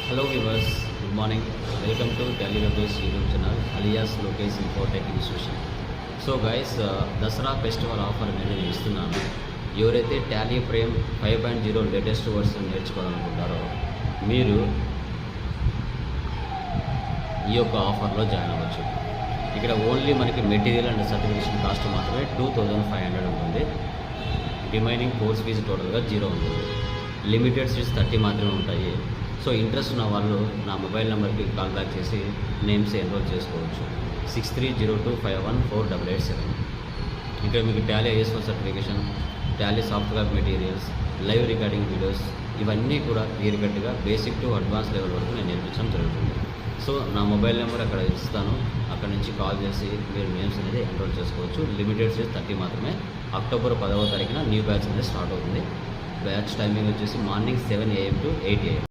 Hello viewers, good morning. Welcome to Television YouTube channel alias Lokesh Infotech Institution. So guys Dasara festival offer అనేది నేను ఇస్తున్నాను. ఎవరైతే Tally Prem 5.0 latest version నేర్చుకోవాలనుకుంటారో మీరు ఈ యొక్క ఆఫర్లో జాయిన్ అవ్వచ్చు. ఇక్కడ ఓన్లీ మనకి మెటీరియల్ అండ్ సర్టిఫికేషన్ కాస్ట్ మాత్రమే 2500 ఉంటుంది. రిమైనింగ్ కోర్స్ ఫీజు టోటల్గా 0 ఉంటుంది. లిమిటెడ్ సీట్స్ 30 మాత్రమే ఉంటాయి. సో ఇంట్రెస్ట్ ఉన్న వాళ్ళు నా మొబైల్ నెంబర్కి కాల్ బ్యాక్ చేసి నేమ్స్ ఎన్రోల్ చేసుకోవచ్చు. 6302514887. ఇక్కడ మీకు Tally ISO certification, Tally software materials, live recording videos ఇవన్నీ కూడా క్లియర్ కట్గా బేసిక్ టు అడ్వాన్స్ లెవెల్ వరకు నేను నేర్పించడం జరుగుతుంది. సో నా మొబైల్ నెంబర్ అక్కడ ఇస్తాను. అక్కడ నుంచి కాల్ చేసి మీరు నేమ్స్ అనేది ఎన్రోల్ చేసుకోవచ్చు. లిమిటెడ్ సీట్స్ 30 మాత్రమే. అక్టోబర్ 10వ తారీఖున న్యూ బ్యాచ్ అనేది స్టార్ట్ అవుతుంది. బ్యాచ్ టైమింగ్ వచ్చేసి మార్నింగ్ 7 AM to 8 AM.